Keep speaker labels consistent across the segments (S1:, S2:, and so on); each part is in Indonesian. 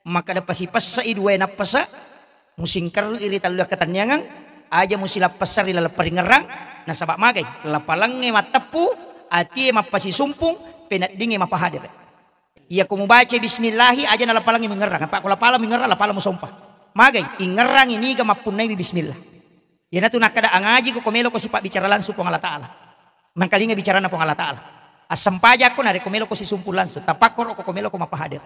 S1: maka ada pasi pasa idua na pasa musingkar iri talu ketanyangan aja musila pasar ila paringerang na sabak magay lapalange matapu ati mapasi sumpung penat dingi mapahadir iya ko baca bismillahi aja na lapalange mengerang apa ko lapala mengerang lapala mo sompah magay ingerang ini ga mapunay bismillah ya na tu nakada angaji ko komelo ko sipak bicara langsung po Allah Ta'ala mangkalinga bicara na po Allah Ta'ala asam pajak ko na rekomelo ko si sumpul langsung tapakor ko komelo ko mapahadir.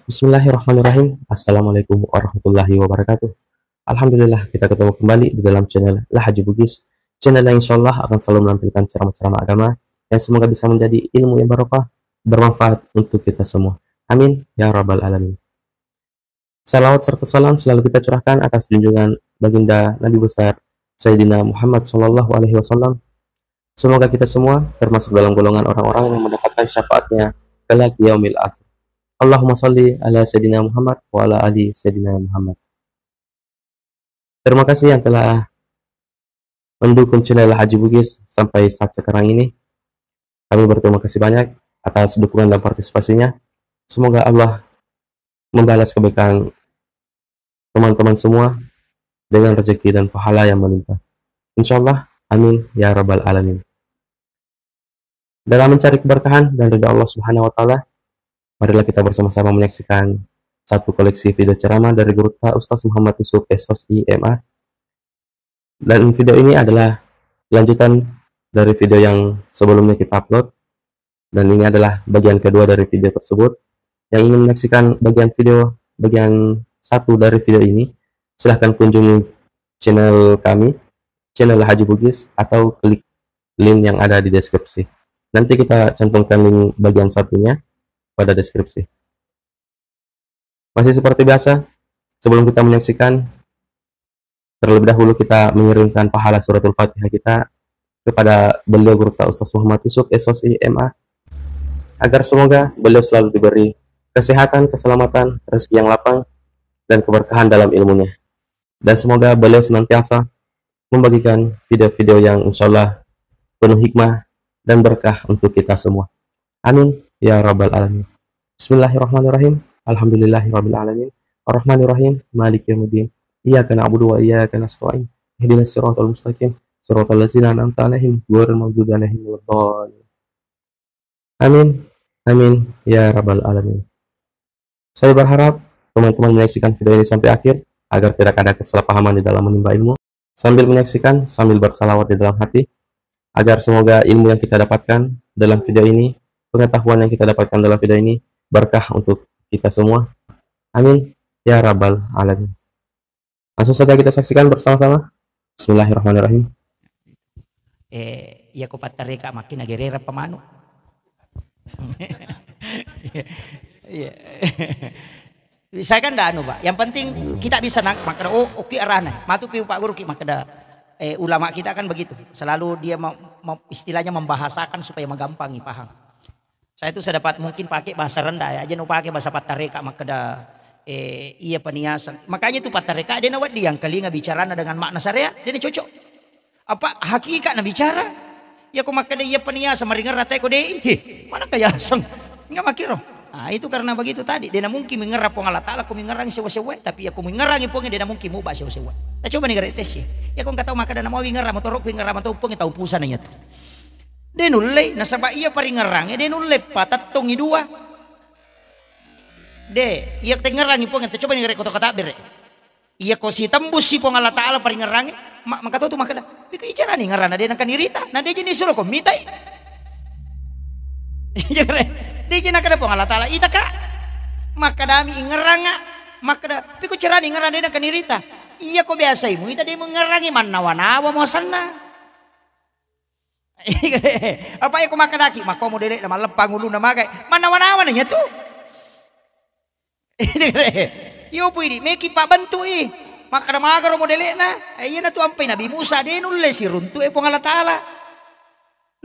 S2: Bismillahirrahmanirrahim. Assalamualaikum warahmatullahi wabarakatuh. Alhamdulillah kita ketemu kembali di dalam channel La Haji Bugis, channel yang insyaallah akan selalu menampilkan ceramah-ceramah agama yang semoga bisa menjadi ilmu yang barokah, bermanfaat untuk kita semua. Amin ya rabbal alamin. Salawat serta salam selalu kita curahkan atas junjungan baginda Nabi besar Sayyidina Muhammad sallallahu alaihi wasallam. Semoga kita semua termasuk dalam golongan orang-orang yang mendapatkan syafaatnya kelak di yaumil akhir. Allahumma salli ala Sayyidina Muhammad wa ala ali Sayyidina Muhammad. Terima kasih yang telah mendukung channel Haji Bugis sampai saat sekarang ini. Kami berterima kasih banyak atas dukungan dan partisipasinya. Semoga Allah membalas kebaikan teman-teman semua dengan rezeki dan pahala yang melimpah. Insyaallah, amin ya rabbal alamin. Dalam mencari keberkahan dan ridha Allah Subhanahu wa taala, marilah kita bersama-sama menyaksikan satu koleksi video ceramah dari Guru Ustaz Muhammad Yusuf SOSI MA. Dan video ini adalah lanjutan dari video yang sebelumnya kita upload. Dan ini adalah bagian kedua dari video tersebut. Yang ingin menyaksikan bagian satu dari video ini, silahkan kunjungi channel kami, channel Haji Bugis, atau klik link yang ada di deskripsi. Nanti kita cantumkan link bagian satunya pada deskripsi. Masih seperti biasa, sebelum kita menyaksikan, terlebih dahulu kita mengirimkan pahala suratul Fatihah kita kepada beliau Guru Ustaz Muhammad Yusuf SOSI MA, agar semoga beliau selalu diberi kesehatan, keselamatan, rezeki yang lapang, dan keberkahan dalam ilmunya. Dan semoga beliau senantiasa membagikan video-video yang insyaallah penuh hikmah dan berkah untuk kita semua. Amin ya rabbal alamin. Bismillahirrahmanirrahim. Alhamdulillahirabbil alamin. Arrahmanirrahim. Maliki yaumiddin. Iyyaka na'budu wa iyyaka nasta'in. Ihdinas siratal mustaqim. Siratal ladzina an'amta 'alaihim ghairil maghdubi 'alaihim waladdallin. Amin. Amin ya rabbal alamin. Saya berharap teman-teman menyaksikan video ini sampai akhir agar tidak ada kesalahpahaman di dalam menimba ilmu. Sambil menyaksikan, sambil bersalawat di dalam hati, agar semoga ilmu yang kita dapatkan dalam video ini, pengetahuan yang kita dapatkan dalam video ini berkah untuk kita semua. Amin ya rabbal alamin. Langsung saja kita saksikan bersama-sama. Bismillahirrahmanirrahim.
S1: Iya ko patareka makin agerera pamano. Saya kan dah Pak. Yang penting kita bisa makada oke arana. Matu piu Pak Guru ki makada ulama kita kan begitu. Selalu dia istilahnya membahasakan supaya menggampangi paham. Saya itu saya dapat mungkin pakai bahasa rendah ya, aja no pakai bahasa patareka makada iya peniasan. Makanya itu patareka dia nawat dia yang kali bicara dengan makna syariah dia cocok. Apa hakikat na bicara? Ya ko makada iya peniasan maringar rata ko dei. Mana kaya sang enggak makiro. Nah, itu karena begitu tadi dia mungkin mengerap Allah Ta'ala aku mengerang sewa-sewa tapi aku mengerangi pong dia mungkin mau bahasa sewa. Kita coba nih garis ya. Ya kau nggak tahu maka dan mau mengerang motor aku mengerang atau pong tahu pusannya tuh. Dia nulle nasaba iya paringerang dia nulle patatong dua. De iya tengerang pong kita coba nih garis kata-kata bere. Iya kau si tembus si pong Allah Ta'ala paringerang maka tahu tuh maka dah. Bika icara nih ngerana dia nakan irita. Nah dia jenis suruh kau mitai. Dia jena kada pong Allah Ta'ala ita ka maka dami ingeranga maka da piku cerani ngeran dia kan irita iya ko biasa imu ita dia mengerangi manawa-nawa mo sana apa ya ko maka daki maka mo dele lama lepang ulu na magay manawa-nawa nanya tu yo puidi meki pak bantu maka da magaro mo dele na iya na tu ampay Nabi Musa dia nulle si runtu pong Allah Ta'ala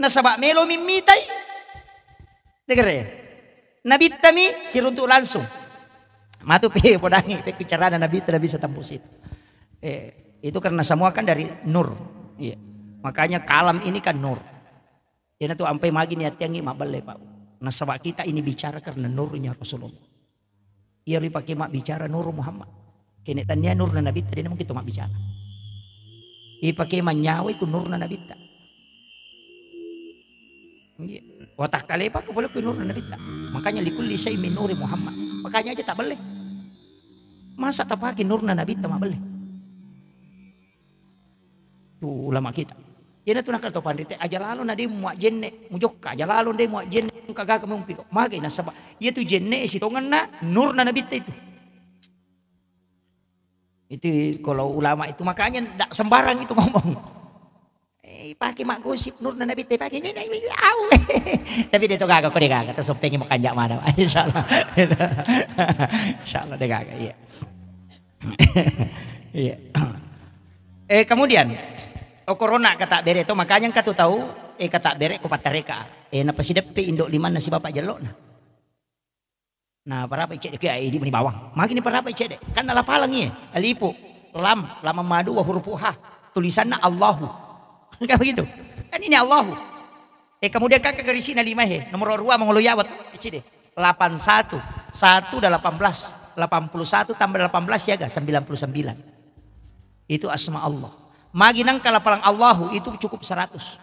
S1: nasaba melo mimitai. Nabi tami siruntuk langsung. Matu pe podangi pe bicara Nabi tidak bisa tembus itu. Itu karena semua kan dari nur. Iya. Makanya kalam ini kan nur. Ini tuh ampai magi niat yang mak balai Pak. Nah sebab kita ini bicara karena nurnya Rasulullah. Ia pakai mak bicara Nur Muhammad. Kene tanya Nur na Nabi tadi mungkin mak bicara. Ia pakai manyawa itu Nur na Nabi ta. Watak kali pak boleh ke Nur na Nabi ta. Makanya likulli syai min Nuri Muhammad. Makanya aja tak boleh. Masa tak pakai Nur na Nabi ta mak boleh. Tuh ulama kita. Yana tu nak kata pandai aja lalu nadi muak jenne mujokka aja lalu nadi muak jenne kagak kamu piko magai nasabah ia tu jenne si tongan na nur na nabi itu kalau ulama itu makanya tidak sembarang itu ngomong pakai mak gosip nur na nabi pakai ini au tapi dia tu kagak kau dia kagak tu pengen makan jak mana insyaallah insyaallah dia kagak iya iya kemudian corona kata bere itu makanya katu tahu kata bere ko patareka napa si depe indok liman nasi bapak jelok nah para apa cek ke di bawang makin para apa cek kan ala palang ya alipu lam lama madu wa huruf ha tulisanna Allahu enggak begitu kan ini Allahu kemudian kakak garisina 5 nomor 2 menguluyawat cek deh 81 1 dan 18 81 tambah 18 ya ga 99 itu asma Allah Maginang kalapalang Allahu itu cukup 100.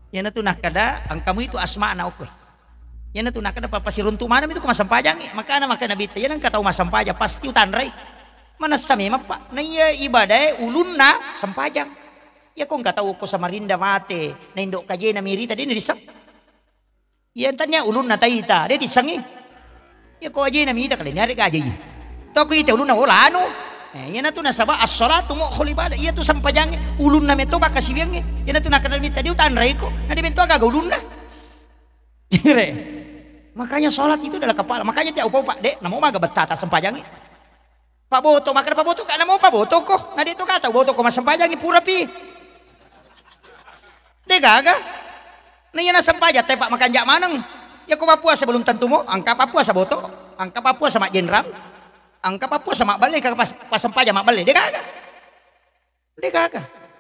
S1: Ya tu nak kada angkamu itu asma na oke. Ya tu nak kada papasi runtu mana itu kemasam pajang maka Nabi ya nang kata masam pajang pasti utanrai. Mana sami mapa na iya ibadah ulunna sampajang. Ya kong kata ko Samarinda mate na indok kaje na miri tadi ni disap. Ya tanya ulunna taita dia tisangi. Ya ko aje na miri kali ni ari kaje. Toko ite ulun na wala ano. Yan na to nasaba as-salatu mo ibadah. Iya to sampajang ulun na meto baka sibiyang. Yan na to nakadalmit tadi utanray ko. Na di bento aga ulun na. Dire. Makanya salat itu adalah kepala. Makanya tiap upa dek namo maga betata sampajang. Pak boto makanya pak boto ka namo pak boto ko. Na dito kata boto ko masampajang pura pi. De gaga. Na yan na sampajang tay pak makanjak manang. Ya ko papua sebelum tentu mo angka papua sa boto. Angka papua sama jenderal. Angka Papua sama balik ke pas sampajang mak balik dia kagak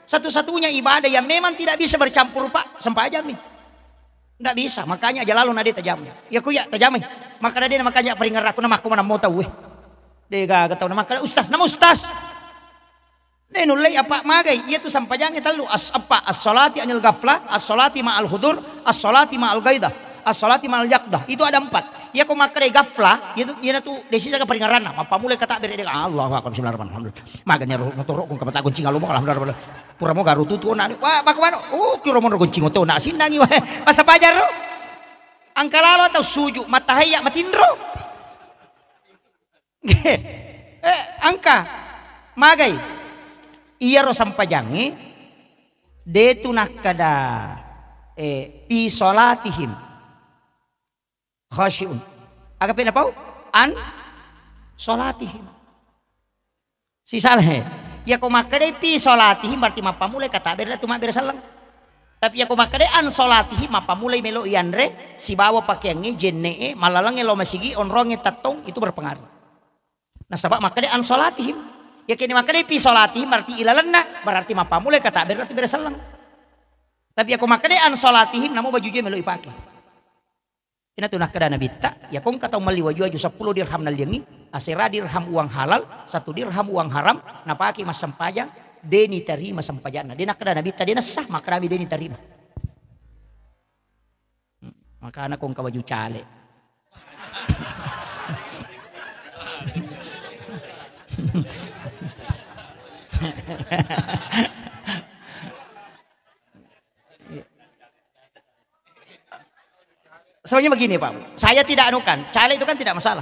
S1: satu-satunya ibadah yang memang tidak bisa bercampur pak sampajang nih tidak bisa makanya aja lalu nadi tajamnya ya ku ya tajamnya maka dia makanya peringat aku nama aku mana mau tahu dia kagak tahu nama kada ustaz dia nulai apa magai ia tu sampajang itu lalu as-salati anil ghaflah as-salati ma'al hudur as-salati ma'al gaidah as-salati ma'al yaqdah itu ada 4 ya kau makan gafla itu dia tu desi jaga peringaran apa mulai kata beri dia Allahu akbar bismillahirrahmanirrahim maganya motor kung kapata kuncing alu mo alhamdulillah pura mo garutu tu na wah bakumano kiro mo kuncing to na sindangi wah masa pajar ro ang kalalo atau suju matahaya matindro angka magay iya ro sampajangi detu nakada pi salatihim khasyiun. Agak pinapau an salatihim. Si saleh. Ya ko makade pi salatihim berarti mapa mulai kata beda tu mak salang. Tapi ya ko makade an salatihim mapa mulai melo ianre si bawa pakaiannya jenne malalang lo masigi onronge tatong itu berpengaruh. Nah sebab makade an salatihim. Ya kini makade pi salatihim berarti ilalanna berarti mapa mulai kata beda tu salang. Tapi ya ko makade an salatihim namo baju je melo ipake. Ina tu nak kada Nabi tak ya kong kata mali waju 10 dirham naliangi asera dirham uang halal 1 dirham uang haram napaki mas sampajang deni terima sampajana dia nak kada Nabi tak dia sah maka Nabi deni terima maka anak kong kawaju cale Soalnya begini Pak, saya tidak anukan, cale itu kan tidak masalah.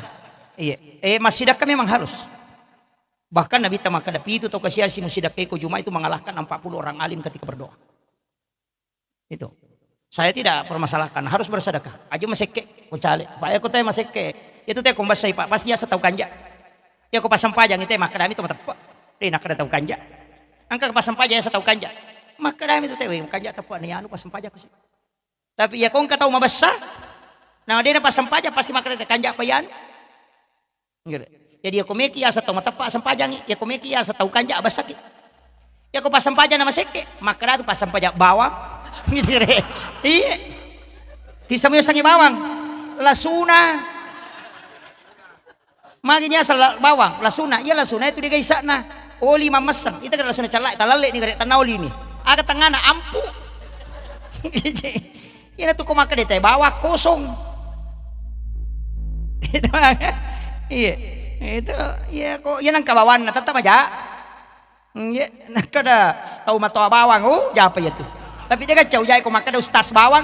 S1: Iya, masyidak memang harus. Bahkan Nabi Tamak Kadapi itu atau kesiasi musidak Eko Juma itu mengalahkan 40 orang alim ketika berdoa. Itu. Saya tidak permasalahkan, harus bersedekah. Aja maseke, ko cale. Pak aku teh maseke. Itu teh kombas saya Pak, pasti asa tahu kanja. Ya ko pasang pajang itu maka dami itu tepat. Nak kada tahu kanja. Angka pasang pajang asa tahu kanja. Maka dami itu teh kanja tepat nih anu pasang pajang ko. Tapi ya kong kataw mabasa. Nah dia pas sampajang pasti makan kanjak payan. Jadi aku meki asa tau matapa sampajang ya aku meki asa tau kanjak abasaki. Ya aku pas sampajang nama seke maka tu pas sampajang bawang. Gitu deh. Iya. Tisamu sangi bawang. lasuna. Maginya asal bawang, lasuna. Iya lasuna itu digaisa na. Oli mamesang. Itu kan lasuna calak, talale ni garek tanoli ni. Aga tengah na ampu. Iya tuh kau makan deh bawah kosong. Iya. Itu ya kok ya nang kabawan na tetap aja. Ya nak ada tahu matoa bawang apa ya tuh. Tapi dia kan jauh jauh kok makan ustaz bawang.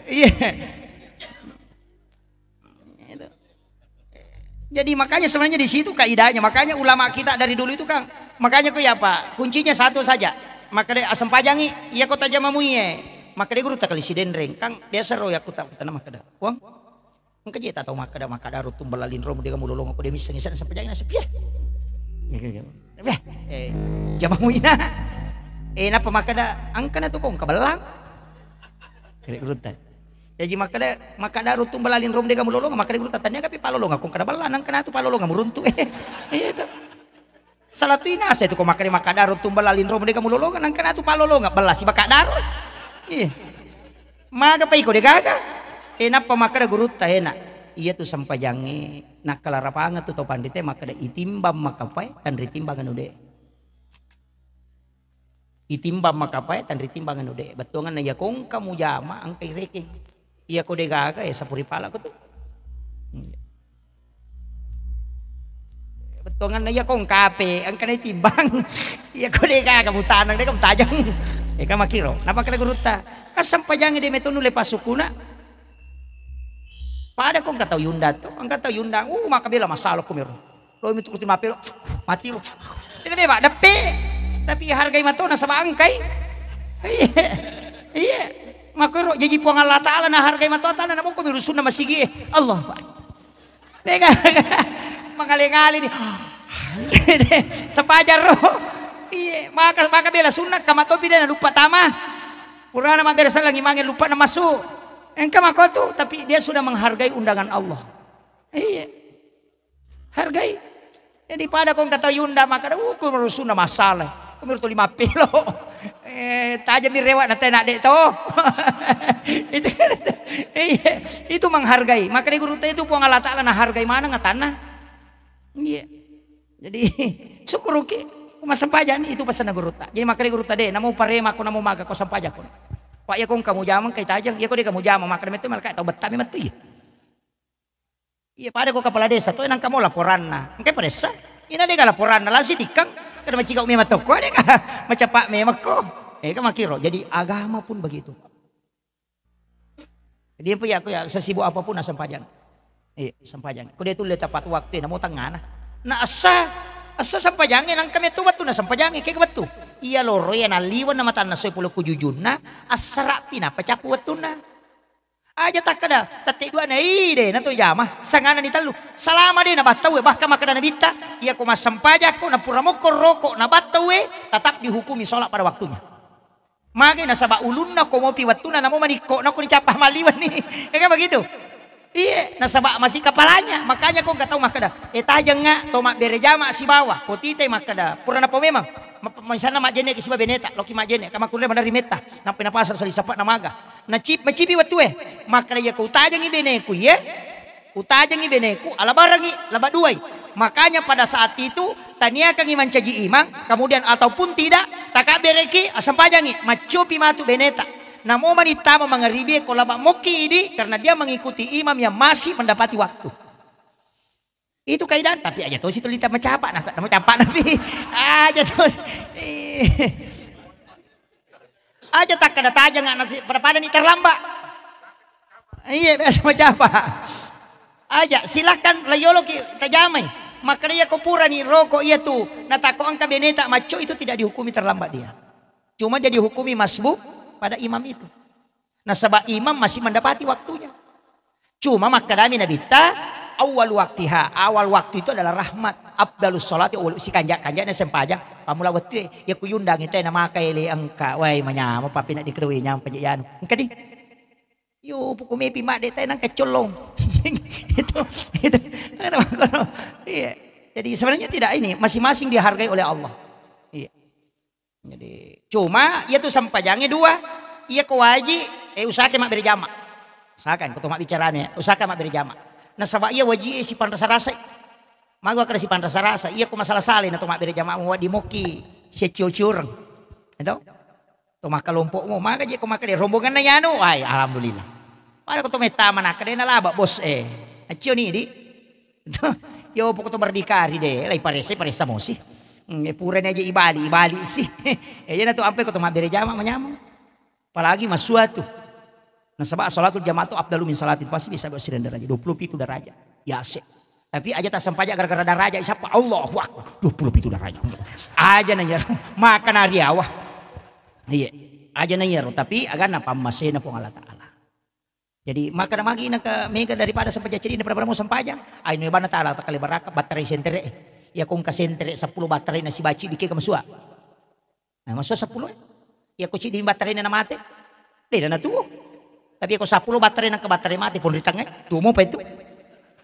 S1: Iya. Jadi makanya sebenarnya di situ kaidahnya. Makanya ulama kita dari dulu itu kan makanya kok ya Pak, kuncinya satu saja. Maka dia asam pajangi iya kota jamamuye. Maka dia guru tak kali sidendreng kang biasa ro ya kota nama kada. Uang engke jeta tahu makada rutum balalin ro dia kamu lolong aku dia misang-misang asam pajangi nasib ya. Jamamuina. Napa makada angkana tuh kong kabelang. Kira guru tak. Jadi makada rutum balalin ro dia kamu lolong maka dia guru tatanya kapi palolong aku kada balan angkana tu palolong kamu runtu. Itu. Salah tu ina saya tu kau makan darut tumbal lalin rom dia kamu lolongan angkan atu palolo nggak belas si bakak darut. Iya. Maga pa iko de gaga. Enak pamakada guru ta enak. Iya tu sampajange nak kalarapangat tu to pandite makada itimbam makapai tan ritimbangan ude. Itimbam makapai tan ritimbangan ude. Betongan na ya kong kamu jama angkai reking. Iya ko de gaga sapuri pala ko tu. Betongan na ya kong kape ang kanay timbang iya ko de ka kamutanang de kamutajang ka makiro napa kada guruta kasampajang de meto nule pasukuna pada kong kataw yunda to ang kataw yunda makabila masalo ko meron lo mi tukutin mapelo mati lo ini ba dape tapi hargay mato na sa baangkay iya makiro jadi puang Allah taala na hargay mato taala na mo ko mirusun na masigi Allah tega mengali-ngali nih sepajar roh iya maka bela sunat kamato bida na lupa tama purana mabersa lagi manggil lupa na masuk engkau makotu tapi dia sudah menghargai undangan Allah iya hargai jadi pada kong kata yunda maka ku merusuna masalah ku merutu 5 pilo tajam di rewat na tenak dek to itu menghargai maka di guru itu puang Allah Ta'ala na hargai mana ngatana. Iya. Jadi syukur oke. Mas sampajan itu pesan guru ta. Jadi makanya guru tade namo parema ko namo maga ko sampaja ko. Pak ya kong kamu jamang kay tajang, ya ko de kamu jamang maka metu malka tau betami metu ya. Iya pada ko kepala desa to nang kamu laporan na. Engke padesa. Ina de laporan na langsung tikang kada macika umi matoko de ka macapak memak ko. Ka makiro. Jadi agama pun begitu. Dia pun ya aku ya sesibuk apapun na sampajan. Sampajang. Kau dia tu lihat tepat waktu, namu tengah na asa sampajangin ang kami tu batu na sampajangin kayak batu. Iya loro ya naliwan nama tanah soy pulau kujujun na asa rapi na pacapu batu na. Aja tak kada tati dua na ide na tu jama sangana ni talu selama dia na batawe bahkan makan na bita iya ko mas sampajak ko na puramoko rokok na batawe tetap dihukumi sholat pada waktunya. Magi na saba ulun na ko mo piwatu na namo maniko na ko ni capah maliwan ni. Kayak begitu. Iya, nasabak masih kepalanya, makanya kau nggak tahu makada. Tajang nggak, tomak berejama si bawah, potite makada. Purana po memang, misalnya mak jenek si beneta, loki mak jenek, kama kuliah dari meta, nampai napasar sali sapat namaga. Na macipi waktu makada ya kau tajang ibeneku ya, utajang ibeneku, ala barangi, laba duai. Makanya pada saat itu tania kang iman caji imam, kemudian ataupun tidak, taka bereki asam pajangi, macupi matu beneta. Namo manitama mangaribi kolaba moki ini karena dia mengikuti imam yang masih mendapati waktu. Itu kaidah tapi aja tuh situ lita mencapak nasa mencapak tapi aja terus aja tak kada tajang nasi pada nih terlambat. Iya biasa mencapak. Aja silakan layolo ki tajamai. Maka dia kopura nih rokok iya tuh. Natako angka beneta maco itu tidak dihukumi terlambat dia. Cuma jadi hukumi masbuk pada imam itu. Nah sebab imam masih mendapati waktunya. Cuma makadami nabita awal waktiha. Awal waktu itu adalah rahmat. Abdalus sholati awal si kanjak-kanjaknya sempajang. Pamula waktu ya kuyundang itu nama kaili angka. Wai manyamo papi nak dikeruwi nyam penjayan. Engka di. Yo pukumi pimak de nang kecolong. itu. Iya. Jadi sebenarnya tidak ini masing-masing dihargai oleh Allah. Iya. Jadi cuma ia tuh sampajangnya dua, ia kewaji usahakan mak berjamaah. Usahakan kau mak bicaranya, usahakan mak berjamaah. Nah sabab ia wajib si rasa. Magu akan si rasa. Ia ku masalah salin atau mak berjamaah mau di moki securang. Itu. Tu mak kelompokmu, maka je kau mak dia rombongan na yanu. Ay, alhamdulillah. Pada kau tu meta mana kada na laba bos Acio ni di. Yo pokok tu berdikari deh, lai paresa mo sih. Purane aja ibali sih. Ya na tu ampe kau tu mak berjamaah menyamang. Apalagi mas suatu. Nah sebab salatul jamaah itu afdalu min salatin pasti bisa bersiran daraja 27 daraja. Ya sih. Tapi aja tak sampainya gara-gara daraja siapa Allahu Akbar 27 daraja. Aja nanya makan hari awah. Iya, aja nanya tapi agak napa masih napa Allah Taala. Jadi makan magi nak mega daripada sampai jadi daripada mau sampainya. Ayo bana Taala tak kali baraka baterai sentere. Ya kong ka sentere 10 baterai nasi baci dikit ke masua. Nah masua 10. Ya ko di baterai na mati. Beda na tuo. Tapi ako 10 baterai na ke baterai mati pun ditangay. Tumo pa itu.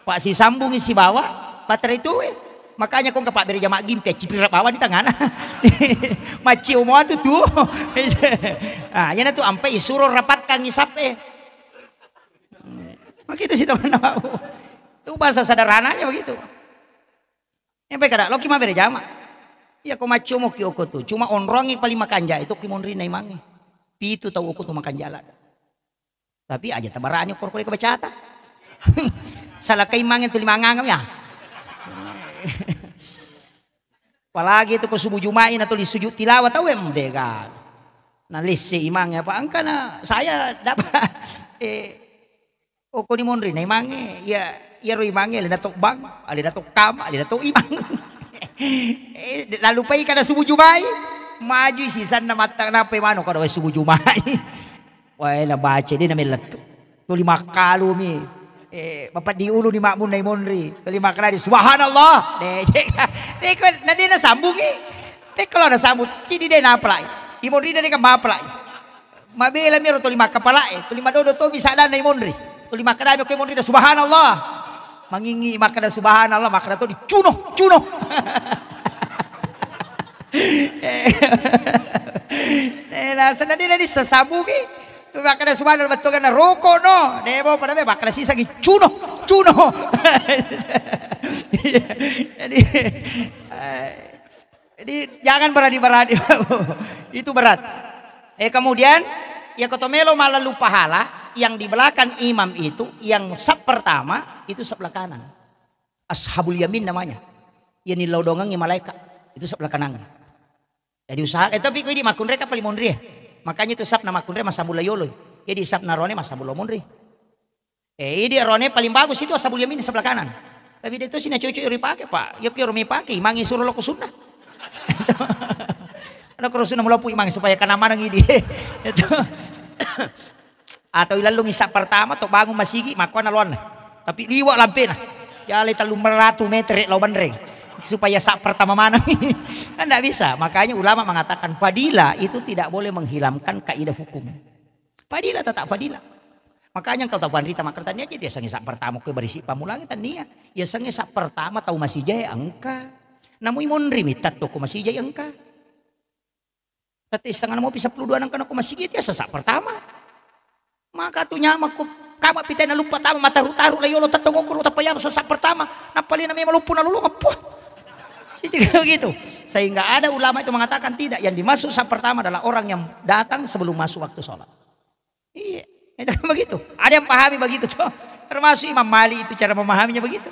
S1: Pak si sambung si bawa baterai itu Makanya kong kapak beri jamaah gimpe cipir bawa di tangan. Maci umur tu tuh. Ah, yana tu ampe isuruh rapatkan ngisap Begitu sih teman tahu. Itu bahasa sederhananya begitu. Yang kada lo kima beri jamaah. Ya ko macu mo ki oko tu. Cuma onrongi paling makanja itu kimonri na imangi. Pitu tahu oko tu makan jalan. Tapi aja tabarani kor kor kebacata. Salah kay mangin tu limangangam ya. Apalagi itu ko subuh jumain atau di sujud tilawat tahu dega. Nah lisi imangnya apa angka na saya dapat oko ni monri na imangi ya ro imangi ada datok bang, ada datok kam, ada datok imang. Lalu pay kada subuh jumai maju sisan na mata na pay mano kada subuh jumai. Wah na baca dia na melet. Tu 5 kali mi. Bapak di ulu ni makmun na imonri. Tu 5 kali subhanallah. Dek na dia na sambung Dek kalau na sambung kini dia na apply. Imonri na dia ka ma-apply. Mabela mi ro tu 5 kapala tu 5 dodo tu bisa na imonri. Tu 5 kada ko imonri na subhanallah. Mangingi makna subhanallah makna tu dicuno. Nah senadina di sasabugi tu makna subhanallah betul kan roko no demo pada me makna sisa cuno. Jadi jangan berani itu berat. Kemudian ya kotomelo malah lupa pahala yang di belakang imam itu yang sab pertama itu sebelah kanan. Ashabul yamin namanya. Yang nilodongangi malaikat itu sebelah kanan. Jadi usaha tapi kau di makun mereka paling mondri. Makanya itu sab nama makun mereka masabul yolo. Jadi sab narone masabul mondri. Ini rone paling bagus itu ashabul yamin sebelah kanan. Tapi dia itu sih cucu iri pakai pak. Ya kira mi pakai imangi suruh lo sunnah. Ada kerusuna mulapu imangi supaya kana mana ngidi. Itu. Atau ilalung isap pertama atau bangun masigi makuan alon tapi liwak lampe nah jali 300 meter lawan reng supaya sak pertama mana kan tidak bisa. Makanya ulama mengatakan fadilah itu tidak boleh menghilangkan kaidah hukum. Fadilah tetap fadilah. Makanya kalau tahu wanita makertannya aja dia sangi sak pertama ke berisi pamulangi tania ya sangi sak pertama tahu masih jaya angka namun imonri mitat toko masih jaya angka tapi setengah mau bisa 10 angka aku masih gitu ya sak pertama. Maka tu nyama ko kama pitay na lupa tama mataru-taru layolo tatong ko tapayam sa sak pertama napali na may malupo na lulungan po. Gitu. Sehingga ada ulama itu mengatakan tidak yang dimasuk sak pertama adalah orang yang datang sebelum masuk waktu sholat. Iya, itu begitu. Ada yang pahami begitu tuh. Termasuk Imam Malik itu cara memahaminya begitu.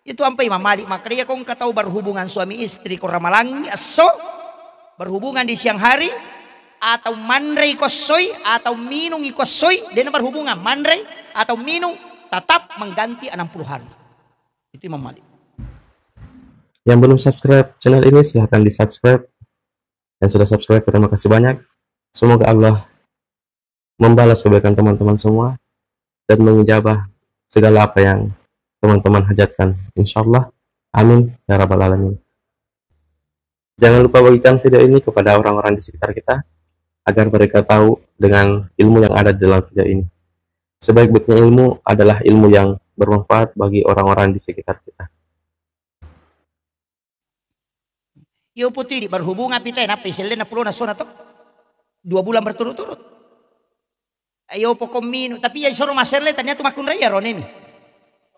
S1: Itu sampai Imam Malik maka dia kong tahu berhubungan suami istri ko ramalangi aso berhubungan di siang hari atau mandrei kosoy atau minung ikosoy dengan berhubungan mandrei atau minung tetap mengganti 60 hari. Itu Imam Malik.
S2: Yang belum subscribe channel ini silahkan di subscribe. Yang sudah subscribe terima kasih banyak. Semoga Allah membalas kebaikan teman-teman semua dan mengijabah segala apa yang teman-teman hajatkan. Insyaallah. Amin ya rabbal alamin. Jangan lupa bagikan video ini kepada orang-orang di sekitar kita agar mereka tahu dengan ilmu yang ada di dalam video ini. Sebaik-baiknya ilmu adalah ilmu yang bermanfaat bagi orang-orang di sekitar kita.
S1: Yo putih berhubungan pitay na pesilin na pulo na sona to 2 bulan berturut-turut. Ayo pokok minu, tapi ya suruh maserle ternyata makun raya ronemi.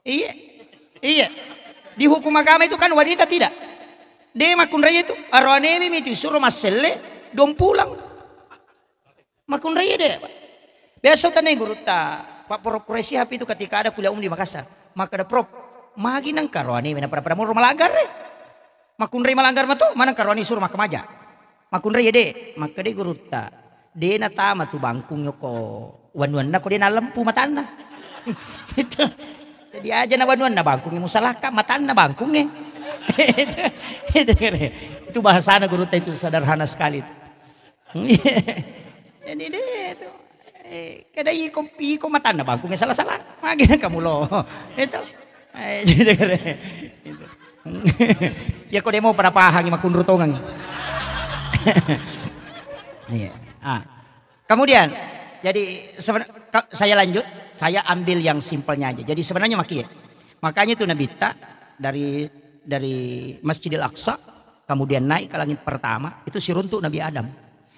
S1: Iya, iya. Di hukum agama itu kan wanita tidak. Dia makun raya itu, ronemi itu suruh maserle, dong pulang. Makun raya deh. Biasa tanya guru Pak Prof Kuresi HP itu ketika ada kuliah di Makassar, maka ada Prof, magi nang karwani mana pada muru melanggar deh. Makun raya melanggar mah tuh, mana karwani suruh makam aja. Makun raya deh, maka dia guru dia na tama tu bangkungnya ko wan-wan na ko dia na lampu matana. Itu jadi aja na wan-wan na bangkungnya musalaka matana bangkungnya. Itu bahasa guru itu sederhana sekali itu. Jadi deh itu kada iko matana bangkungnya salah-salah. Magina kamu lo. Itu. Itu. Ya kok dia mau pada pahang makun rutongan. Iya. Kemudian jadi saya lanjut, saya ambil yang simpelnya aja. Jadi sebenarnya makanya itu Nabi dari Masjidil Aqsa kemudian naik ke langit pertama itu siruntuk Nabi Adam.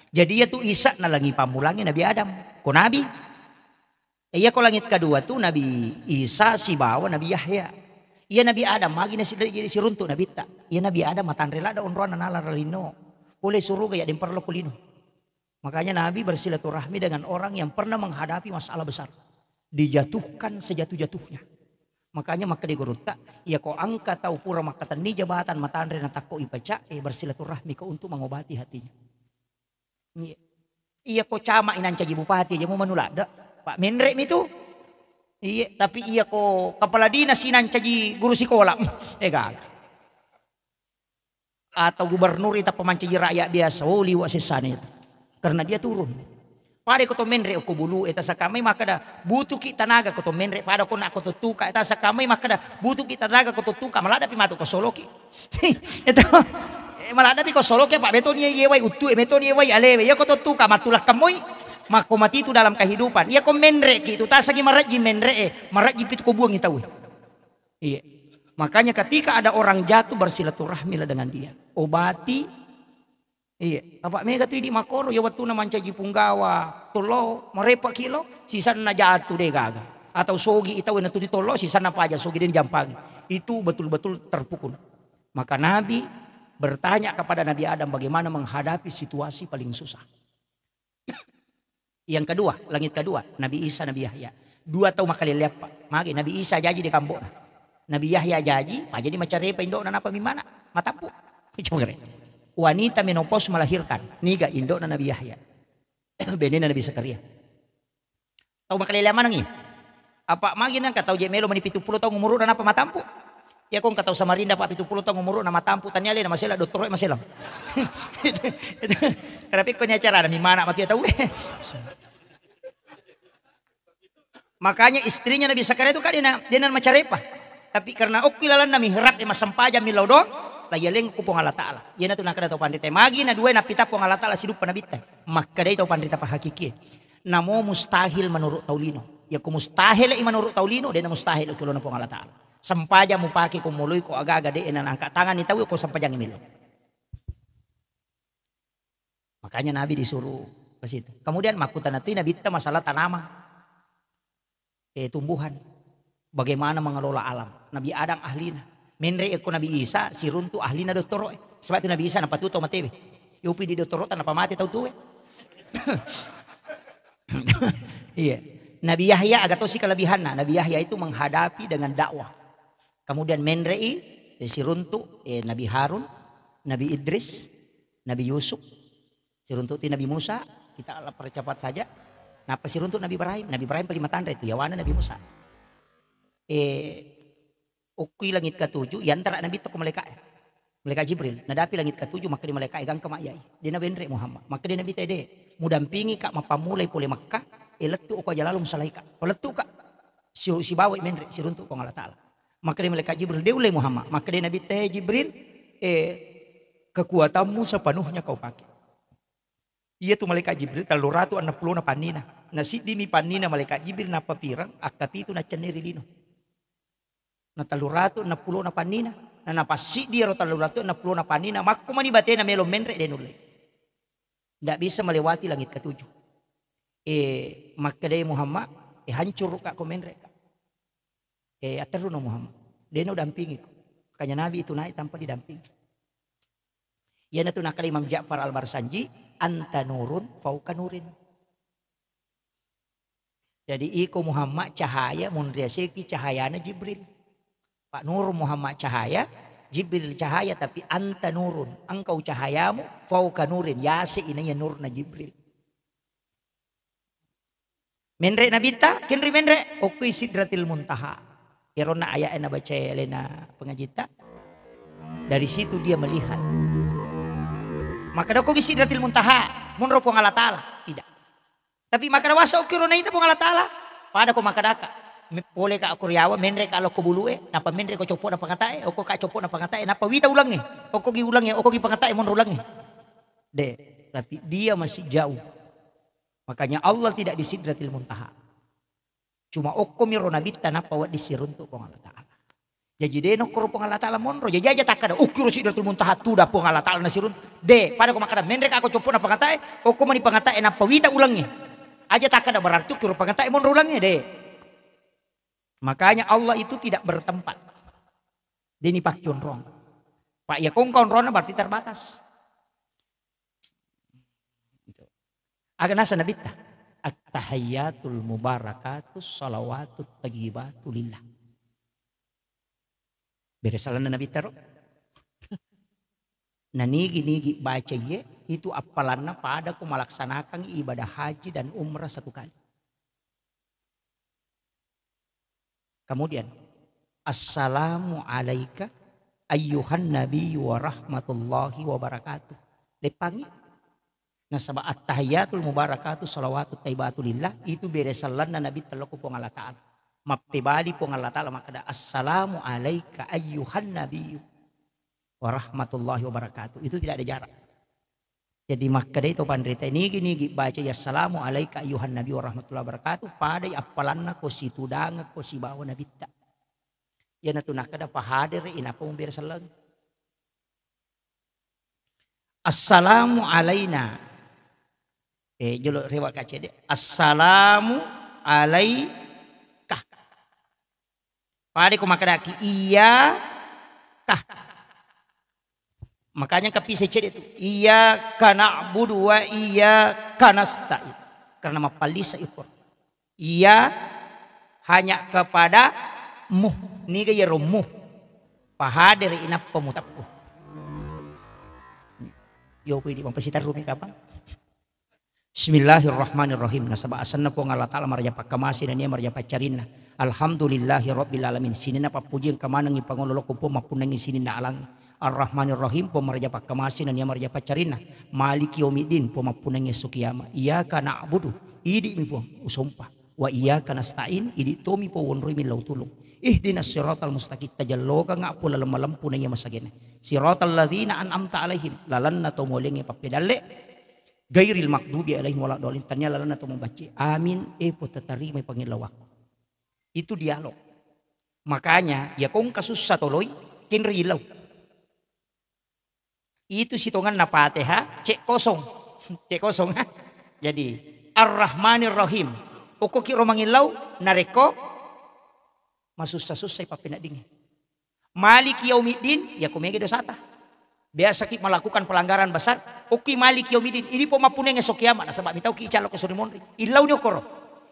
S1: Jadi ya tuh Isa na langi pamulangi Nabi Adam. Ko Nabi. Iya ko langit kedua tuh Nabi Isa si bawa Nabi Yahya. Iya Nabi Adam magi na jadi siruntuk Nabi ta. Iya Nabi Adam matan rela da onroan na lino. Oleh suruh gaya dem perlu kulino. Makanya Nabi bersilaturahmi dengan orang yang pernah menghadapi masalah besar. Dijatuhkan sejatuh-jatuhnya. Makanya maka di guruta, ya kau angkat tahu pura maka tani jabatan matandre na tako ipaca, bersilaturahmi kau untuk mengobati hatinya. Iya kau cama inanca bupati, aja mau manulada. Pak Menrek itu. Iya, tapi iya kau kepala dinas inanca guru sekolah. Gagah. Atau gubernur itu pemanci rakyat biasa, liwat sesana itu. Karena dia turun. Pada koto menre ko bulu eta sakamai maka da butuh kita naga koto menre pada ko nak koto tuka eta sakamai maka da butuh kita naga koto tuka malah dapi matu ko soloki. Eta malah dapi ko soloki Pak beton ye wai utu beton ye wai alewe ya koto tuka matulah kamoi mako mati itu dalam kehidupan. Ya ko menre ki itu tasagi maraji menre maraji pit ko buang itawe. Iya. Makanya ketika ada orang jatuh bersilaturahmi dengan dia. Obati. Iya, apa mega tu di makoro ya waktu na mancaji punggawa tolo merepa kilo sisa na jatuh deh gaga atau sogi itaw na tu ditolo sisa na paja sogi din jampagi itu betul-betul terpukul. Maka Nabi bertanya kepada Nabi Adam bagaimana menghadapi situasi paling susah. Yang kedua, langit kedua, Nabi Isa, Nabi Yahya. 2 tahun makali lihat Pak. Magi Nabi Isa jaji di kampung. Nabi Yahya jaji, Pak jadi macam repa indo na apa mimana matapu. Coba kere. Wanita menopause melahirkan. Niga indok na Nabi Yahya. Benin na Nabi Zakaria. Tahu makali mana ngi? Apa magi nang katau je melo mani 70 tahun umur na apa matampu? Ya kong katau Samarinda Pak 70 tahun umur na matampu tanyale na masela doktor maselam. Tapi ko ni acara na mimana mati tahu. Makanya istrinya Nabi Zakaria itu kan dia macarepa. Tapi karena okilalan na mihrab masampaja milodo layaleng ko pong Allah Ta'ala. Yan na ito nakada tau pandita. Magi na duwe napita pong Allah Ta'ala sidup panabita. Maka day tau pandita pa hakiki. Namo mustahil menurut taulino. Ya ko mustahil menurut taulino. Dia na mustahil ukilo na pong Allah Ta'ala. Sampaja mo paki ko muloy ko aga-aga de na angkat tangan ni tawi ko sampajang imilo. Makanya Nabi disuruh ke situ. Kemudian makutan natin nabita masalah tanaman. Tumbuhan. Bagaimana mengelola alam. Nabi Adam ahlina. Menre ko Nabi Isa si runtu ahli na doktoro. Sebab itu Nabi Isa napatuto matewe. Yupi di doktoro tanpa mati tau tuwe. Iya. Nabi Yahya agak tahu si kelebihannya. Nabi Yahya itu menghadapi dengan dakwah. Kemudian Menre si runtu Nabi Harun, Nabi Idris, Nabi Yusuf. Si runtu Nabi Musa. Kita percepat saja. Napa si runtu Nabi Ibrahim? Nabi Ibrahim pelima tanda itu yawana Nabi Musa. Ukui langit ke-7 yantara Nabi itu ke malaikat Jibril nadapi langit ke-7 maka di malaikat igang kemayai dia Nabi Muhammad maka dia Nabi tede mudampingi kak mapamulai pule Makkah letu ko jalalum salaika letu kak si bawa menre si runtuk ko Allah Ta'ala maka di malaikat Jibril dia ulai Muhammad maka dia Nabi teh Jibril kekuatanmu sepenuhnya kau pakai iya tu malaikat Jibril taluratu 60 na panina nasi dimi panina malaikat Jibril na papirang akapi itu na ceneri dino na taluratu 60 na panina na napasi dia ro taluratu 60 na panina makko mani bate na melo menre denule ndak bisa melewati langit ke-7 Maka dia Muhammad hancur kak komen mereka. Ateruno Muhammad. Dia no dampingi. Makanya Nabi itu naik tanpa didampingi. Ya natu nakal Imam Ja'far Al-Barsanji, anta nurun fauka nurin. Jadi iko Muhammad cahaya mundriaseki cahayana Jibril. Pak Nur Muhammad cahaya, Jibril cahaya, tapi anta nurun. Engkau cahayamu fauka nurin. Yasi inanya nurna Jibril. Menre nabita, kinri menre, okui sidratil muntaha. Irona ayatnya baca Elena pengajita. Dari situ dia melihat. Maka doko sidratil muntaha, munro pong Allah Ta'ala. Tidak. Tapi maka wasa ukirona itu pong Allah Ta'ala. Pada ko makadaka. Boleh ka kuryawa, menre ka alo ko bulue, napa menre ko copo na pangatae, oko ka copo na pangatae, napa wita ulangi, oko gi ulangi, oko gi pangatae mon ulangi. Tapi dia masih jauh. Makanya Allah tidak di sidratil muntaha. Cuma oko miro nabita napa wat disiruntuk pong Allah Ta'ala. Jadi deno koro pong Allah Ta'ala monro, jadi aja takada ukiro sidratil muntaha tuda pong Allah Ta'ala nasirun. Pada ko makada menre ka ako copo na pangatae, oko mani pangatae napa wita ulangi. Aja takada berarti ukiro pangatae mon ulangi Makanya Allah itu tidak bertempat. Dini pakion rong. Pak ya kongkon rona berarti terbatas. Agak nasa nabita. At-tahayyatul mubarakatus salawatut tayyibatu lillah. Beresalan na nabita ro. Nanigi-nigi baca ye. Itu apalanna pada kumalaksanakan ibadah haji dan umrah satu kali. Kemudian, assalamu alaika ayyuhan nabi wa rahmatullahi wa barakatuh. Lepangi. Nasaba at-tahiyyatul mubarakatuh salawatut taibatu lillah. Itu beresalan na nabi talaku pong Allah Ta'ala. Mapibali pong Allah Ta'ala makada assalamu alaika ayyuhan nabi wa rahmatullahi wa barakatuh. Itu tidak ada jarak. Jadi makada itu pandrita nigi baca ya assalamu alaika ayyuhan nabi wa rahmatullahi wa barakatuh. Pada apalanna ko si tudanga ko si bawa nabi ta. Yan na tunakada pahadir inapa mong birasalag. Assalamu alaina. Jolo rewa kace de. Assalamu alaika. Pada ko makada ki iya kah. Makanya kepisah itu iya kana budu wa iya kana nasta'in. Karena mapalisa ikor. Iya hanya kepada mu. Niga ya romu. Pahadir inap pemutapu. Yo pwede mampasitar rumi kapan? Bismillahirrahmanirrahim. Nasaba asanna po ng Allah Ta'ala marja pagkamasin na niya marja pacarina. Alhamdulillahi Rabbil Alamin. Sinin na papuji ang kamanang ipangulolo ko po mapunang sinin na alang. Ar-Rahmanir-Rahim po marja pagkamasin na niya marja pacarina. Maliki yawmiddin po mapunang sukiyama. Iyaka na'budu. Idi mi po usumpa. Wa iyaka nasta'in. Idi to mi po wonroy mi lautulong. Ihdinas siratal mustaqim. Tajalloka nga po lalamalam po na niya masagina. Siratal ladhina an'amta alaihim. Lalan na to muling ipapidali. Gairil makdubi alaihim wala dolin. Tanya lalan na to membaci. Amin. Po tatari may pangilawak. Itu dialog. Makanya ya kung kasus sa tuloy. Kinrilaw. Itu situngan na Fatihah cek kosong. Cek kosong ha. Jadi Ar-Rahmanir Rahim. Uko kiro mangilaw nareko masusah-susah papinading. Maliki yaumiddin ya kumege dosata. Biasa ki melakukan pelanggaran besar. Uki maliki yaumiddin ini po mapuneng esok kiamat. Nasabab mitau ki icalo ko surimonri. Ilaw ni okoro.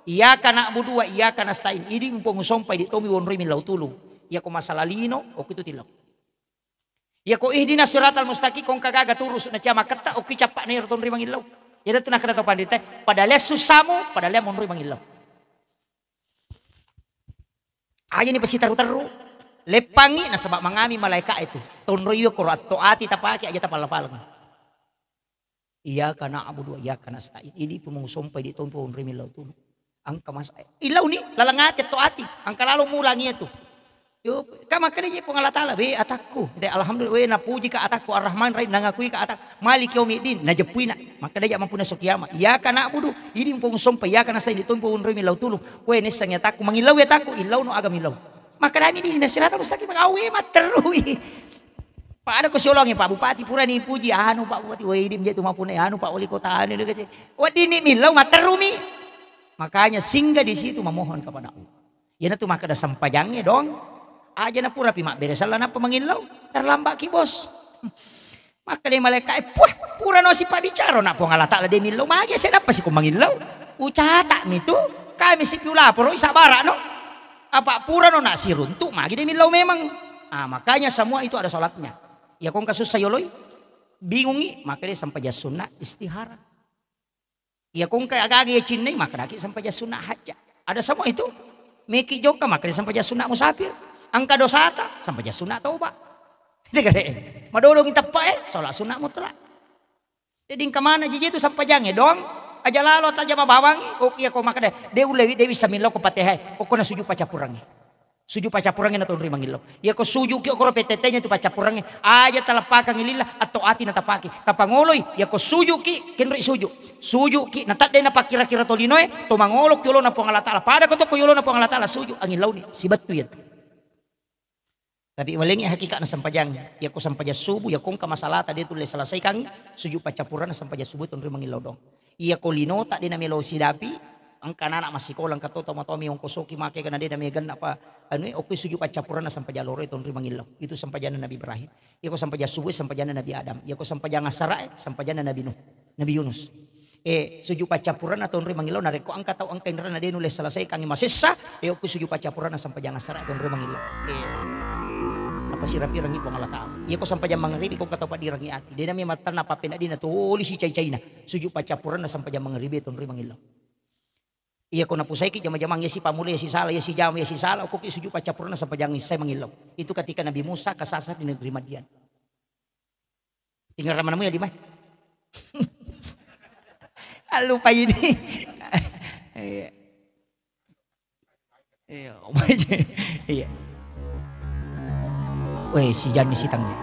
S1: Iyaka na'budu wa iyaka nasta'in. Ini pongusompai di tomi wonri min lautulung. Ya ko masalalino o kitu tilaw. Ya ko ihdinas siratal mustaqim kong kagaga turus na cama kata o kicapak na yarton rimang ilaw. Ya dito na kada to pandita padale susamu padale mon rimang ilaw. Aja ni pasitaru-taru lepangi na sabab mangami malaika itu. Tonroyo ko atto ati tapaki aja tapalapalang. Iya kana abudu iya kana stain. Ini pumungsumpay di tompo on rimang ilaw tulo. Ang kamas ilaw ni lalangati to ati. Ang kalalo mulangi itu. Yo, kama kaniya po ng Allah Ta'ala, be atakku. Alhamdulillah, we napuji ka atakku, Ar-Rahman Rahim, nangakui ka atak. Malik yaumiddin, najapuy na. Makadaya mampu na sukiyama. Iya ka na abudu, hindi mo pong sumpay, iya ka na sa ilitong po unroy milaw tulong. We nesang yatakku, mangilaw yatakku, ilaw no agam ilaw. Makadami din nasirata, mustaki mag-awi, materuwi. Paano ko siulongin, Pak Bupati, pura ni puji, ano Pak Bupati, we hindi mjay tumapun na, ano Pak Uli ko tahan, kasi, wadi ni milaw, materumi. Makanya singgah di situ memohon kepada Allah. Ya tu maka ada sampajangnya dong. Aja na pura pi mak beresan lah napa mangilaw. Terlambat ki bos. Maka dia malaikat pura no si pak bicara nak po ngalata lah dia milaw. Magi saya dapat si kumangilaw. Ucata itu kami si piula puro isa bara no. Apa pura no nak si runtuk magi dia milaw memang. Makanya semua itu ada salatnya. Ya kong kasus sayoloy bingungi maka dia sampai sunnah istihara. Ya kung kaya agagi cinay maka daki sampai sunnah haja. Ada semua itu. Meki joka maka dia sampai sunnah musafir. Angka dosata sampai sunnah taubat. Tidak ada. Madolong kita solat sunnah mutlak. Jadi kemana jadi itu sampai jange dong. Aja lalot aja mabawangi. Oke aku maka dia ulewi dia bisa milau ke patehai. Oke na suju pacapurangi. Suju pacapurangi na tuh rimang ilau. Ya ko suju ki okoro PTT-nya tu pacapurangi. Aja talapakang ilila atau ati na tapaki. Tapangoloy ya ko suju ki kenri suju. Suju ki natat na pakira-kira tolinoy to mangolok yolo na pangalatala. Pada ko to ko yolo na pangalatala suju ang ilaw ni sibat tu yat. Tapi walingi hakikat na sampajang. Ya ko sampaja subuh ya kong kamasalata dia tulis selesai kangi suju pacapuran na sampaja subuh ton rimang ilaw dong. Iya ko linota di na milaw sidapi. Ang kanana masih kolang kato tomo-tomi yung kusoki make kana dia namigan apa oke suju pacapuran na sampajaloro iton rimang ilaw. Itu sampajanan Nabi Ibrahim. Iya ko sampaja subuh sampajanan Nabi Adam. Iya ko sampaja ngasara sampajanan Nabi Nuh. Nabi Yunus. Suju pacapuran na ton rimang ilaw nareko angka tau angka indra na dia nulis selesai kangi masessa. Oke suju pacapuran na sampaja ngasara iton rimang ilaw. Apa sirapi rangi po ngalataan. Iya ko sampaja mangribi ko kataw pa dirangi ati. Dia nami matan na papina di na tulis si chay-chay na. Suju pacapuran na sampaja mangribi iton rimang ilaw. Iya ko napusay ki jama-jamang ya si pamuli ya si sala ya si jama ya si sala ko ki suju pacapuran sampai jangan saya mengilaw. Itu ketika Nabi Musa kesasar di negeri Madian. Tinggal ramanamu ya di mana? Lupa ini. Iya. Iya, iya. Weh si Jan si tangnya.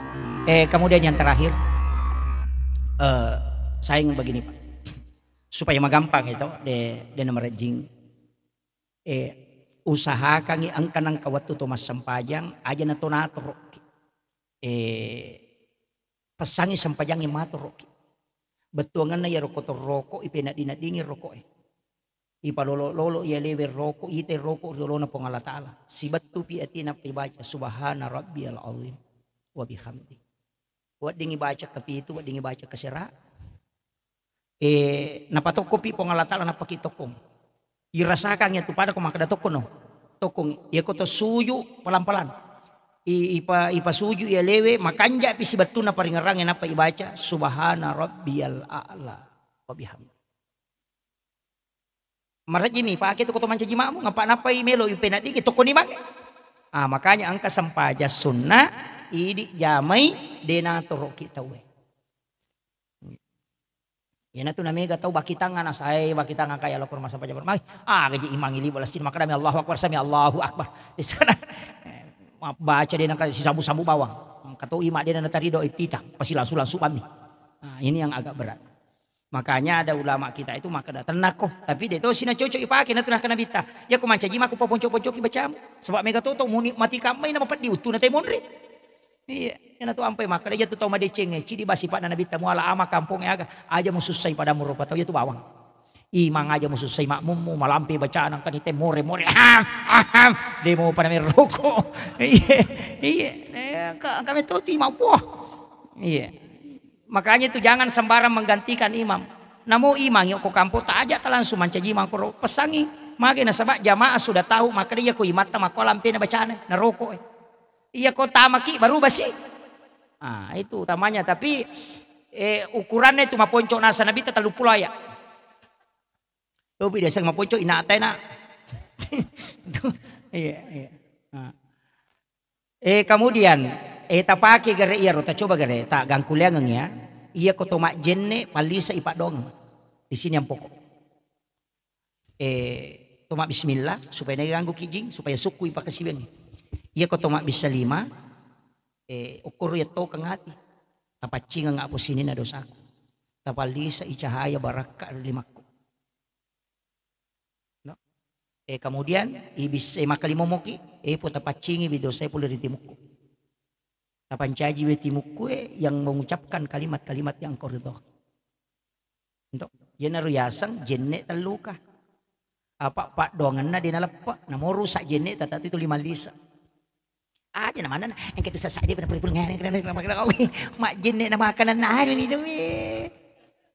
S1: Kemudian yang terakhir saya ingin begini Pak. Supaya magampang itu de nomor jing usaha kangi angkanang kawat tu mas sampajang aja na to natro pesangi sampajang matro betuangan na ya rokok ipena dinadingi rokok ipalolo ya lewe rokok ite rokok riolo na pong Allah Ta'ala sibat tu pi atina pibaca subhana rabbiyal azim wa bihamdi wa dingi baca kapi itu wa dingi baca kesera napatokopi po nga latala napakitokong irasakan itu pada ko makada toko no tokong ya ko to suyu pelan-pelan ipa suyu ya lewe makanja pi sibatu na paringarang na pa ibaca subhana rabbiyal a'la wa bihamdi marajimi pa kito ko to mancaji mamu ngapa napa imelo ipena dikit toko ni mang makanya angka sampaja sunnah idi jamai denatoro kita we. Yan tu nami gatau bakitangan asai bakitangan kaya lokor masa pajabar mag gaji imang ili balas tin makadami Allahu akbar sami Allahu akbar di sana baca dia nak si sambu-sambu bawang katau ima dia nak tarido ibtita pasti langsung pami ini yang agak berat makanya ada ulama kita itu maka dah tenang kok tapi dia tu sina cocok ipake na tunah kana bita ya ko mancaji maku ponco-ponco ki bacamu sebab mega toto muni mati kamai na mapat diutu na temonre iya yan tu ampai maka dia tu tau madeceng cidi basi pak na nabita muala ama kampung aja mu susai pada murupa tau ya tu bawang imang aja mu susai makmum mu malampi bacaan ang kanite more demo pada meroko iya kami tu ti mau iya makanya tu jangan sembarang menggantikan imam namo imang yo ko kampo ta aja ta langsung mancaji mangko pesangi mage na sabak jamaah sudah tahu maka dia ko imata mako lampi na bacaan na roko iya ko tamaki baru basi itu utamanya tapi ukurannya itu maponco nasa nabi terlalu pulaya tapi dia sang maponco ina atena iya kemudian tapake gare iya rota coba gare tak gangkuliangan ya iya ko tomak jenne palisa ipak dong di sini yang pokok tomak bismillah supaya naganggu kijing supaya suku ipak kasiweng iya ko tomak bisa 5 ukur ya to kang hati tapacing nga po sini na dosaku tapalisa icahaya baraka limakku no? Kemudian ibis makalimomoki po tapacing ibidosay po liritimuku tapancaji wetimuku yang mengucapkan kalimat-kalimat yang kordo untuk jenaruyasang jenne taluka apa pak dongan na di nalepa na mo rusak jene tata itu 5 lisa aja na mana yang kita sasak dia pernah pulih ngene kena sama kena kau mak jene na makanan na ni demi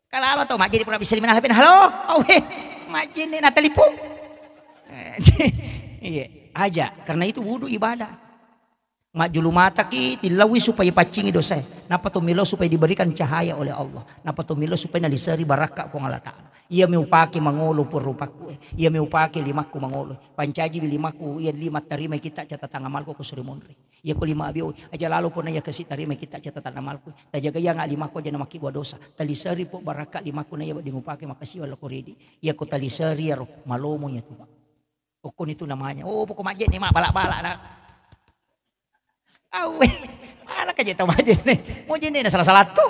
S1: kalau tau mak jene pernah bisa dimana halo awe mak jene na telepon iya aja karena itu wudu ibadah. Mak julu mata ki tilawi supaya pacingi dosa. Napa to milo supaya diberikan cahaya oleh Allah. Napa to milo supaya nalisari baraka ko Allah Ta'ala. Ia meupaki mangolo perupaku. Ia meupaki limaku mangolo. Pancaji limaku ia 5 tarima kita catatan amalku ko suri monri. Ia ko 5 abio aja lalu pun ia kasih tarima kita catatan amalku. Tajaga yang limaku aja namaki buat dosa. Talisari po baraka limaku na ia dingupaki makasih wala ko redi. Ia ko talisari ro malomo nya tu. Okon itu namanya. Oh pokok majet ni mak balak-balak nak. Awe, mana kaje tau aja nih, mau jadi salah tuh,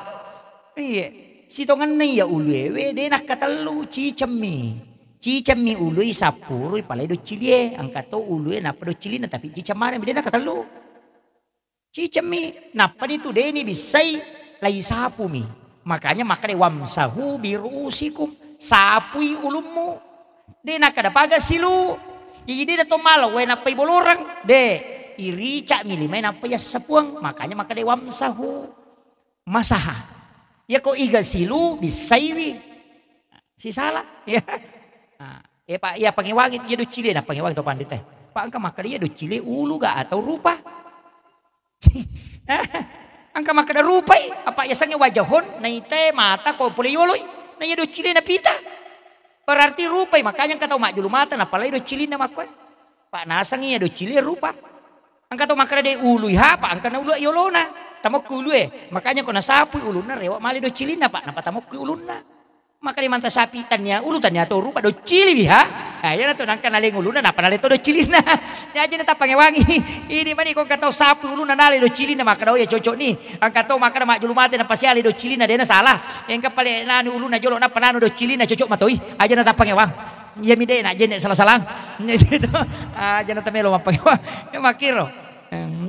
S1: iya, si tongan nih ya ulwe, deh nak kata lu cicemi ulwe sapuru, palai do cilie, angkat to ulwe napa do cilina tapi cicamane deh nak kata lu, cicemi, napa itu deh ini bisa lagi sapu mi, makanya deh wamsahu birusikum, sapui ulummu, deh nak kada paga silu, jadi deh to malau, napa ibolorang, deh. Iri cak milimain apa ya sepuang makanya maka dewam sahu masaha ya kok iga silu bisaiwi si salah ya pak ya pangiwangi itu do cile nah pangiwangi to pandit teh pak angka maka dia do cile ulu ga atau rupa angka maka da rupa apa ya sange wajahon naite mata ko pule yoloi na ya do cile na pita berarti rupa makanya kata mak julu mata na palai do cile na makoi pak nasangi ya do cile rupa angka to makara de ulu ha pa angka na ulu yolona tamok ulu makanya kona sapu uluna rewa mali do cilina pak napa tamok uluna maka di manta sapi tanya ulu tanya to rupa do cili ha ya na to nangka naling uluna napa nale to do cilina ya aja na tapange wangi ini mani kok kata sapu uluna nale do cilina maka do ya cocok ni angka to makara mak julu mate na pasiali do cilina dena salah yang kapale nanu uluna jolo napa nanu do cilina cocok matoi aja na tapange wang ya mide nak jenek salah-salah itu aja na tamelo mapange wang ya makiro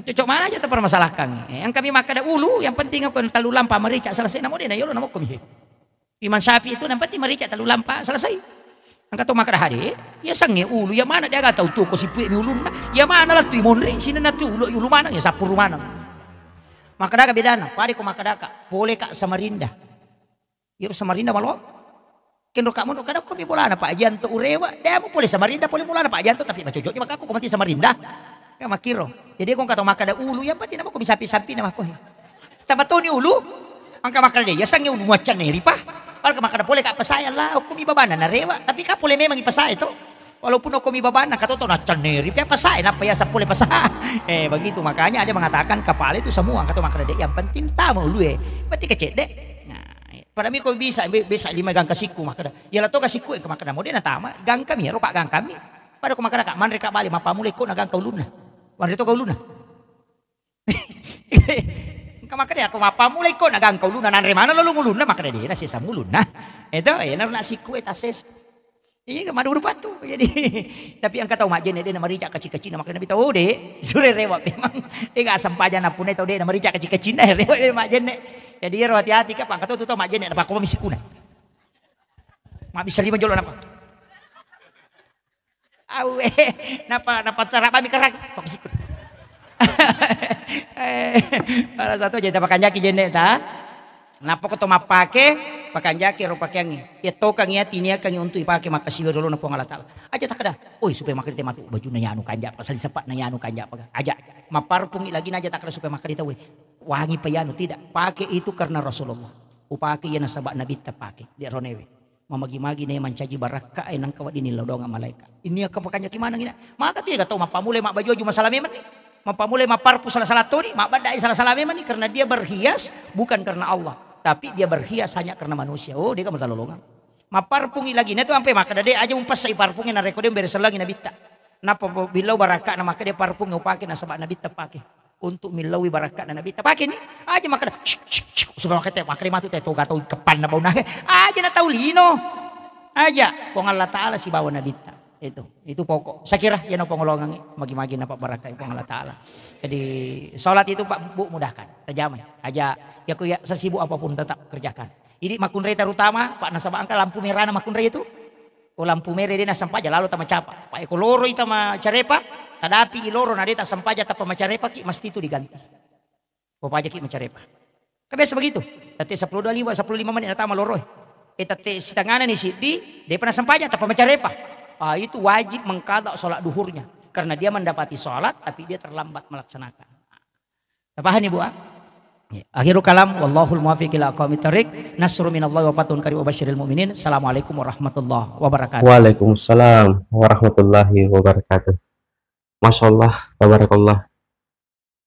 S1: cocok mana aja terpermasalahkan. Yang kami makan ada ulu, yang penting aku terlalu lampa merica selesai. Namun dia na yolo namun kami. Imam Syafi'i itu yang penting merica terlalu lampa selesai. Angkat tu makan hari, ya sange ulu, ya mana dia kata tu ko si puik mi ulun, ya mana lah tu imonri, sini nanti ulu mana ya sapur mana. Maka dah bedana, pari ko makan dah boleh kak Samarinda. Ya Samarinda malo. Kenro kamu kada ko mi bola na Pak Janto urewa, dia mau boleh Samarinda boleh bola na Pak Janto tapi macocoknya maka aku mati Samarinda. Ya makiro. Jadi kung kata makada ulu ya pati nama ko bisapi-sapi nama ko. Tamato ni ulu. Angka makada dia sang ulu macan neri pa. Para makada pole ka pasaya lah ako ibabana na rewa. Tapi ka pole memang ipasaya ito. Walaupun ako ibabana katoto na caneri pa pasaya na pa ya sa pole pasaya. Begitu makanya ada mengatakan kapal itu semua angka makada dia yang penting tamu ulu Pati kecek dek. Nah, pada mi ko bisa 5 gang kasiku makada. Ya la to kasiku ka makada mo na tama gang kami ro pa gang kami. Pada ko makada ka manre ka bali mapamulay ko na gang kauluna. Wanita kau luna, kamakanya aku apa mulai kau nagang kau luna nanre mana lalu nguluna makanya dia nasi samuluna, itu enak nasi kue tases, ini kemana berupa tuh jadi, tapi yang kata mak jene dia nama ricak kecil-kecil makanya kita oh deh sore rewak memang dia nggak sempajan apun itu dia nama ricak kecil-kecil deh rewak mak jene, jadi hati-hati kap angkat tuh mak jene apa kau misi kuna, mak bisa 5 jolo apa? Awe, napa cara kami kerak? Salah satu jadi pakai jaki jene ta. Napa ko to mapake pakai jaki ro pakai ngi. Itu kang ya tinia kang untuk ipake makasih dulu na Allah Taala. Aja tak ada. Oi supaya makan matu baju na yanu kanja pasal sepat na yanu kanja paga. Aja maparpungi lagi aja tak ada supaya makan kita we. Wangi payanu tidak. Pakai itu karena Rasulullah. Upake ya nasabak nabi ta pakai. Dia ronewe. Mamagi-magi na mancaji baraka ay nang kawat dinila daw nga malaika. Ini ka pakanya kimana ngina. Maka tiga tahu mapamulay mabaju masalah memang nih. Mapamulay maparpu salah-salah to ni, mabadai salah-salah memang nih karena dia berhias bukan karena Allah, tapi dia berhias hanya karena manusia. Oh, dia kan matalolongan. Maparpungi lagi. Nah itu sampai maka dia aja umpas sa iparpungi na rekodem beres lagi na bitta. Napa bilau baraka na maka dia parpung upake na sabak na bitta pake. Untuk milawi baraka na nabita pake ni. Aja maka supaya maka matu teh toga tau kepan na bau na. Aja na tahu lino. Aja kung Allah Taala si bawa nabita. Itu pokok. Saya kira yan ang pangolongan magi-magi na baraka yung Allah Taala. Jadi salat itu Pak Bu mudahkan. Tajamay. Aja ya kuya sa sibuk apapun tetap kerjakan. Ini makunray terutama Pak nasaba angka lampu merah na makunray itu. O lampu merah dia na sampaja lalu tama capa. Pa eko loro ita ma carepa, tadapi iloro na dia ta sampaja tapa ma carepa ki mesti itu diganti. O paja ki ma carepa. Kan biasa begitu. Tati 10-25 menit na tama loro. Tati setengah ni si dia pernah sampaja tapa ma carepa. Itu wajib mengkada sholat duhurnya. Karena dia mendapati sholat tapi dia terlambat melaksanakan. Paham nih Bu? Akhirul kalam wallahul muwaffiq ila aqwamit thoriq. Nasrun minallahi wa fathun qarib wa basyiril mu'minin. Assalamualaikum warahmatullahi wabarakatuh.
S2: Waalaikumsalam warahmatullahi wabarakatuh. Masya Allah, tabarakallah.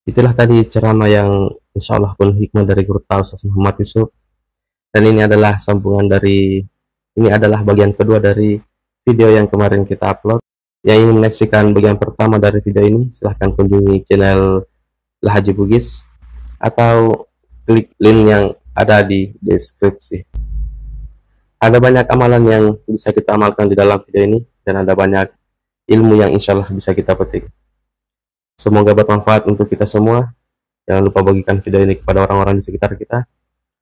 S2: Itulah tadi ceramah yang insya Allah penuh hikmah dari Guru Ustaz Muhammad Yusuf. Dan ini adalah bagian kedua dari video yang kemarin kita upload. Yang ingin menyaksikan bagian pertama dari video ini, silahkan kunjungi channel Lahaji Bugis atau klik link yang ada di deskripsi. Ada banyak amalan yang bisa kita amalkan di dalam video ini, dan ada banyak ilmu yang insya Allah bisa kita petik. Semoga bermanfaat untuk kita semua. Jangan lupa bagikan video ini kepada orang-orang di sekitar kita,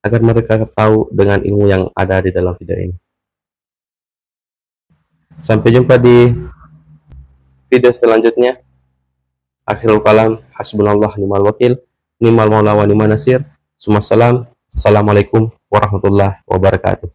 S2: agar mereka tahu dengan ilmu yang ada di dalam video ini. Sampai jumpa di video selanjutnya. Akhirul kalam, hasbunallah ni'mal wakil, ni'mal maula wa ni'man nasir. Assalamualaikum warahmatullahi wabarakatuh.